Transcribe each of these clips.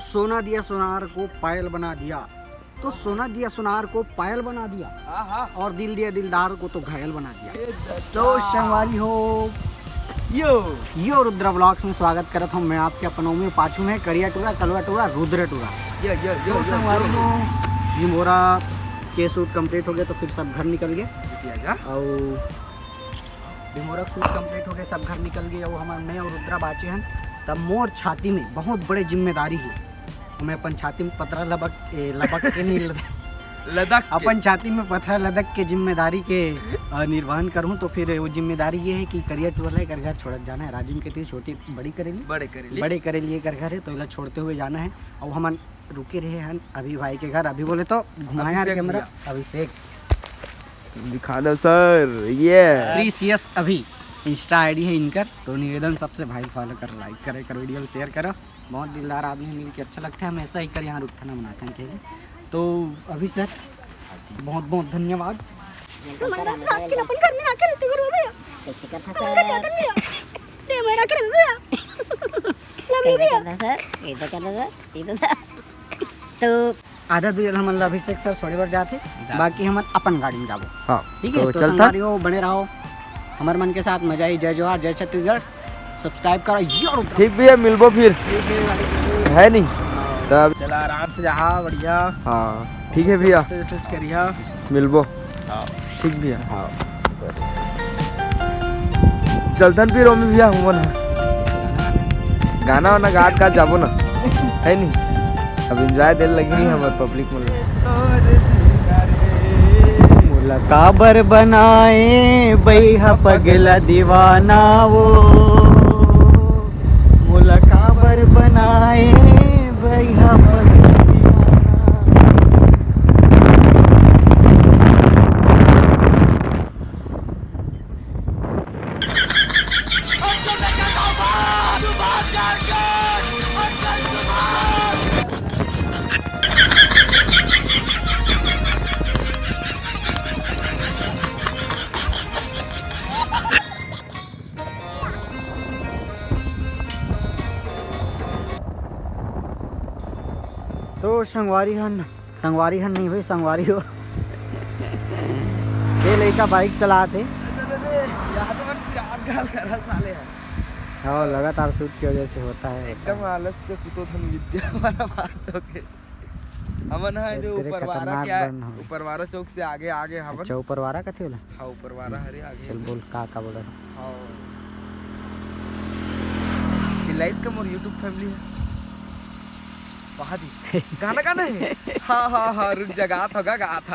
सोना दिया सोनार को पायल बना दिया, तो सोना दिया सोनार को पायल बना दिया, और दिल दिया दिलदार को तो घायल बना दिया। तो संगवारी हो यो रुद्र ब्लॉग्स में स्वागत करता हूँ मैं आपके अपनों में पाछू में करिया टूरा कलवा टूरा रुद्र टूरा। तो संगवारी हो ये मोरा के सूट कंप्लीट हो गया तो फिर सब घर निकल गए और मोरा सूट कंप्लीट हो गए सब घर निकल गए और हमारे मैं और रुद्रा बाचे हैं। तब मोर छाती में बहुत बड़े जिम्मेदारी है, मैं अपन छाती में पथरा लबक के नहीं लदक अपन छाती में पथरा लदक के जिम्मेदारी के निर्वहन करूं। तो फिर वो जिम्मेदारी ये है कि करिया टूर कर घर छोड़ जाना है। राजिम के छोटी बड़ी बड़े करेली कर घर है तो इला छोड़ते हुए जाना है। और हम रुके रहे हैं अभी भाई के घर। अभी बोले तो घुमाया कैमरा अभिषेक दिखा दो सर। ये प्रीसियस अभी इंस्टा आईडी है इनकर, तो निवेदन सबसे भाई फॉलो कर लाइक करे कर वीडियो शेयर करो। बहुत दिलदार आदमी मिल के अच्छा लगता है, हमेशा ही कर यहाँ रुकना मनाते हैं खेले। तो अभी सर बहुत बहुत धन्यवाद। तो आधा दूर हम अभिषेक सर थोड़ी बार जाते, बाकी हम अपन गाड़ी में जाबो। हाँ ठीक है। तो संगवारी बने रहो हमारे मन के साथ। मजा ही। जय जोहार, जय छत्तीसगढ़। सब्सक्राइब करो यार। ठीक भी है, मिलबो फिर है नहीं तब चला आराम से जहा बढ़िया। हाँ ठीक है भैया, करिया मिलबो। ठीक भैया। हाँ चलतन फिर ओमी भैया हुआ ना गाना वाना गात गात जाबो ना है नहीं। अब एंजॉय देने लगी हमारे पब्लिक में। काबर बनाए बैहा पगला दीवाना वो, मोला काबर बनाए बैहा पगला तो संगवारी हन नहीं भाई संगवारी हो ये लड़का बाइक चलाते हाँ लगातार शूट की वजह से होता है एकदम आलस से कुतो धन विद्या हमारा बात हो के हमन है जो ऊपरवारा चौक से आगे हमन। अच्छा ऊपरवारा कथी होला? हाँ ऊपरवारा हरे आगे। चल बोल का बोला। हाँ चिल्लाइस का मोर यूट्यूब फैमिली है वहादी गाना है। हाँ रुक जा गात होगा गात।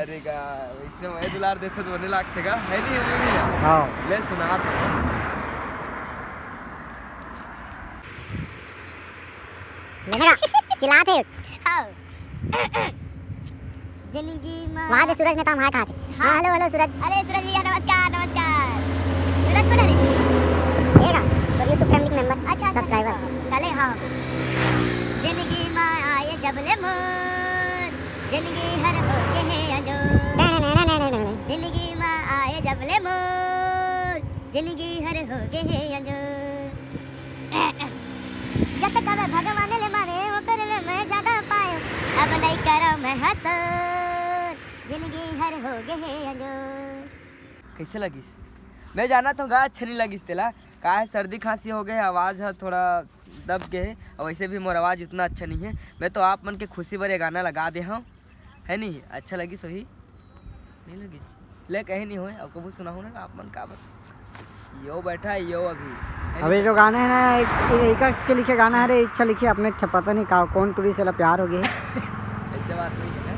अरे गा इसने मैं दुलार देखो तो बने लागते गा है नहीं। हाँ ले सुना चिल्लाते जिंदगी में वहाँ से सूरज ने काम कहा थे। हाँ हेलो सूरज। अरे सूरज भैया नमस्कार। सूरज कौन है? ये का तो यूट्यूब फैमिली मेंबर। अच्छा सब्सक्राइबर चले। हाँ जिंदगी में आए जबले मोर जिंदगी हर हो के है अजो। जिंदगी में आए जबले मोर जिंदगी हर हो के है अजो। जब तक अब भगवान ले मारे वो कर ले मैं ज्यादा पायो अब नहीं करो मैं हंसो जिंदगी हर हो गए है अजो। कैसे लगिस? मैं जाना तो गा अच्छा नहीं लगिस तेला का है सर्दी खांसी हो गए, आवाज़ है थोड़ा दब गए है और वैसे भी मोर आवाज़ उतना अच्छा नहीं है। मैं तो आप मन के खुशी भरे गाना लगा दे हूँ है नहीं। अच्छा लगी सही नहीं लगी ले कहीं नहीं हो और कबू सुना हो ना आप मन का यो बैठा है यो अभी जो गाने हैं ना एक के लिखे गाना है इच्छा लिखी अपने पता नहीं कौन टूरी से प्यार हो गया ऐसे बात नहीं है।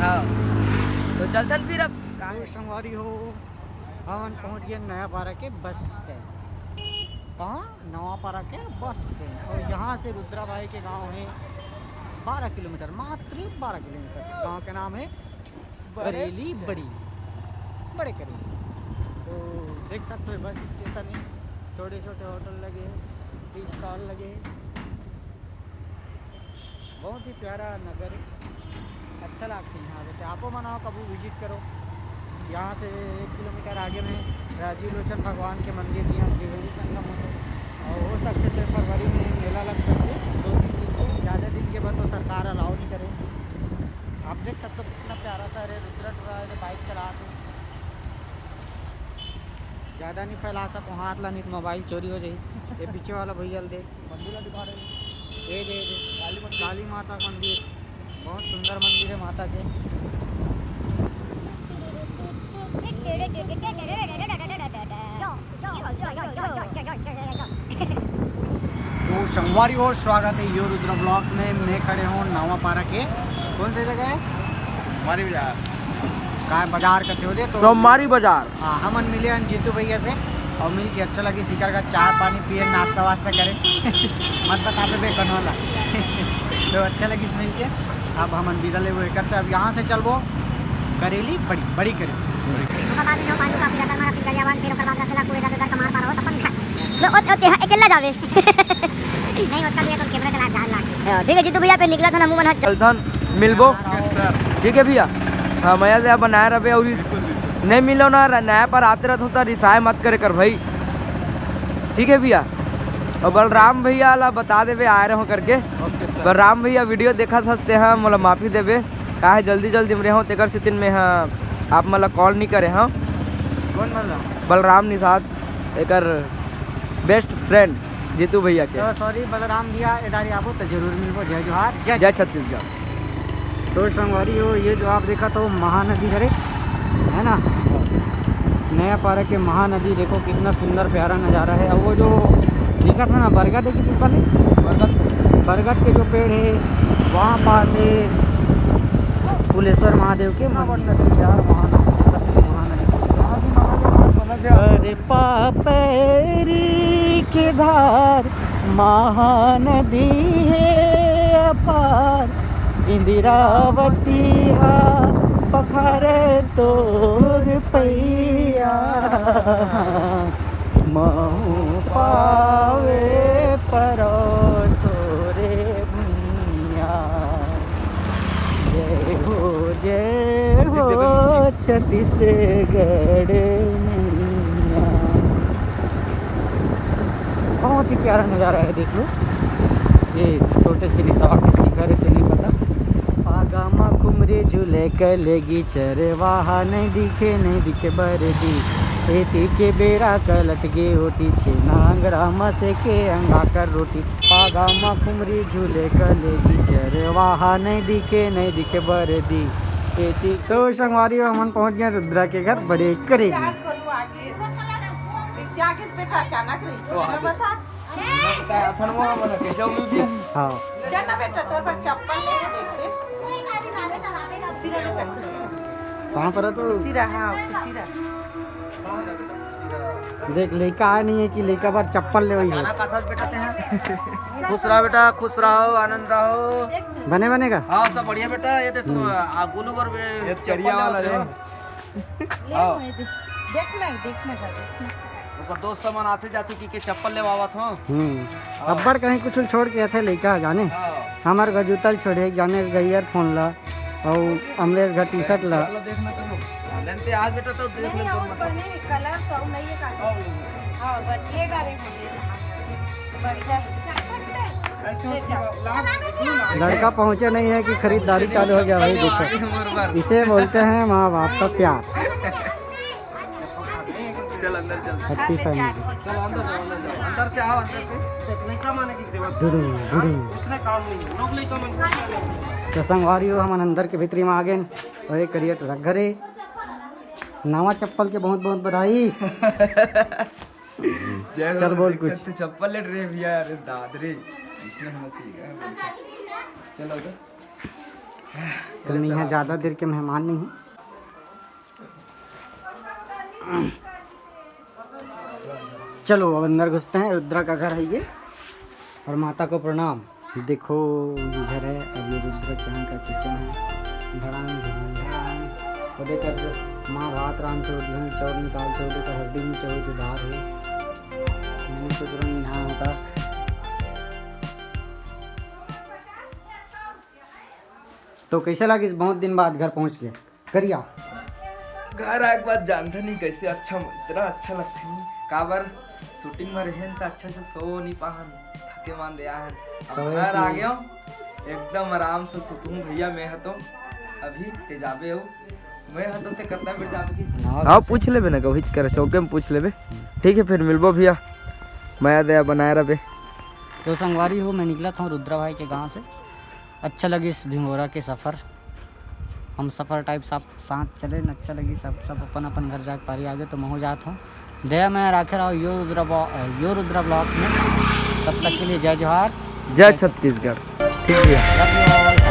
हाँ तो चलतन फिर अब संगवारी हो हम पहुँच गए नया पारा के बस स्टैंड। कहाँ? नवा पारा के बस स्टैंड। और यहाँ से रुद्रा भाई के गांव है 12 किलोमीटर, मात्र 12 किलोमीटर। गांव का नाम है बरेली बड़े करेली। तो देख सकते हो बस स्टेशन है, छोटे छोटे होटल लगे हैं, टी स्टॉल लगे हैं। बहुत ही प्यारा नगर है, अच्छा लगता है यहाँ से। आपो मनाओ कभी विजिट करो। यहाँ से 1 किलोमीटर आगे में राजीव लोचन भगवान के मंदिर जी हाँ त्रिवेणी संगम होते और हो सकते थे फरवरी में मेला लग सकते 2-3 दिन को, ज़्यादा दिन के बाद तो सरकार अलाउ नहीं करे। आप देख सकते हो कितना प्यारा सा है रुद्रटूरा है, बाइक चला तो ज़्यादा नहीं फैला सको, हाथ ला नहीं तो मोबाइल चोरी हो जाए। ये पीछे वाला भैया देख मंदिर दिखा रहे, ये दे काली माता का मंदिर, बहुत सुंदर मंदिर है माता के। तो संगवारी और स्वागत है यो रुद्र ब्लॉग्स में। मैं खड़े हूँ नावापारा के कौन सी जगह है, हमारी बाजार का बाजार का थे तो सोमवारी बाजार। हाँ हम मिले हैं जीतू भैया से और मिल के अच्छा लगी, सीकर का चाय पानी पिए, नाश्ता वास्ता करें मत बता पे बेकन वाला तो अच्छा लगी मिल के। अब हम बिरल वो एक से अब यहाँ से चलबो करेली बड़ी बड़ी करेली अकेला जावे नहीं होता भैया, तो कैमरा चला ध्यान ठीक है जीतू भैया पे निकला था ना मुंह बना चलथन मिलबो, ठीक है भैया। हाँ मैं से बनाए रहे और नहीं मिलो ना नया पर आते रहते तो रिसाए मत करे कर भाई, ठीक है भैया। और बलराम भैया ला बता देवे आए रहे हो करके। बलराम भैया वीडियो देखा सकते हैं, मतलब माफ़ी देवे का है जल्दी जल्दी में रहो तेकर से दिन में। हाँ आप मतलब कॉल नहीं करे। हाँ कौन बलराम? बलराम निषाद एक बेस्ट फ्रेंड जीतू भैया के। तो सॉरी बलराम भैया इधर आबो तो जरूर मिलबो। जय जोहार, जय छत्तीसगढ़। तो संगवारी हो ये जो आप देखा तो महानदी है ना, नया पारा के महानदी देखो कितना सुंदर प्यारा नज़ारा है। और वो जो देखा था ना बरगद है कि पीपल है, बरगद के जो पेड़ है वहाँ पास है कुलेश्वर महादेव के महानदी यार, महानदी अरे पापेरी के धार महानदी है अपार, इंदिरावती पखारे तोर पैया महू पावे परो तोरे भैया। जय हो छत्तीसगढ़ मैया। बहुत ही प्यारा नज़ारा है, देख लो। ये छोटे से रिसॉर्ट किसकी घर है तो नहीं पता। आगामा कुमरे झूले कलेगी चरवाहा नहीं दिखे बरदी, एती के बेरा कलट गे होती छेना अंगरामा से के अंगा कर रोटी। आगामा कुमरी झूले कलेगी चरवाहा नहीं दिखे बरदी एती। तो संगवारी हम पहुंच गए रुद्रा के घर बड़े करेगी। हाँ कहाँ पर है तो देख लड़का आया नहीं है कि लड़का बार चप्पल ले वही है। खुश रहो बेटा, खुश रहो, आनंद रहो। बने बनेगा। हाँ सब बढ़िया बेटा। ये तो तू गोलू पर चरिया वाला रे। देखना दोस्त मन आते जाते की चप्पल ले आवत हो। अब्बड़ कहीं कुछ छोड़ के थे लड़का जाने हमार गजूतल छोड़े जाने गैयर फोन ला और अमलेट का टी शर्ट ला। लेंते आज बेटा तो देख ले तो कलर तो नहीं है का। हां बटिएगा रे बढ़िया। लड़का पहुंचे नहीं है कि खरीदारी चालू हो गया भाई। देखो इसे बोलते हैं माँ बाप का प्यार। चल अंदर चल। Happy family. चल अंदर जाओ, अंदर से आओ, अंदर से। तो संगवारी हो हम अंदर के भीतरी में आ गए और एक करिए तो घरे नवा चप्पल के बहुत बहुत बधाई। चल बोल कुछ। चप्पल ले रे भैया, अरे दादरे इसने होना चाहिए। चलो उधर तो नहीं है, ज़्यादा देर के मेहमान नहीं हैं। चलो अब अंदर घुसते हैं। रुद्रा का घर है ये और माता को प्रणाम। देखो ये घर है। अब ये रुद्रा के यहाँ का किचन है। धड़ाम और देखकर माँ भात राम से उधर चावल निकालते हो, देखकर हड्डी में चावल की दाल है। मैंने तो तुरंत यहाँ होता। तो कैसे लगी बहुत दिन बाद घर पहुँच गया करिया। घर आए के बाद जानता नहीं कैसे अच्छा इतना अच्छा लगता है। काबर शूटिंग में रहें तो अच्छा से सो नहीं पाहन, थके मान दिया है। अब घर आ गया एकदम आराम से सुतूं भैया। मैं तो अभी तेजाबे हो, मैं तो ते कितना मिल जाबे की। हाँ पूछ लेबे ना, कभी कर चौके में पूछ लेबे। ठीक है फिर मिलबो भैया, मैं दया बनाए रहे। तो संगवारी हो, मैं निकला था रुद्रा भाई के गांव से। अच्छा लगी इस भीमोरा के सफ़र, हम सफ़र टाइप सब साथ चले, न अच्छा लगी। सब अपन अपन घर जाके पारी आगे तो मैं हो जाता हूँ। दया मैं राखे रहा हूँ यो रुद्रा ब्लॉग्स में। तब तक के लिए जय जोहार, जय छत्तीसगढ़। ठीक है।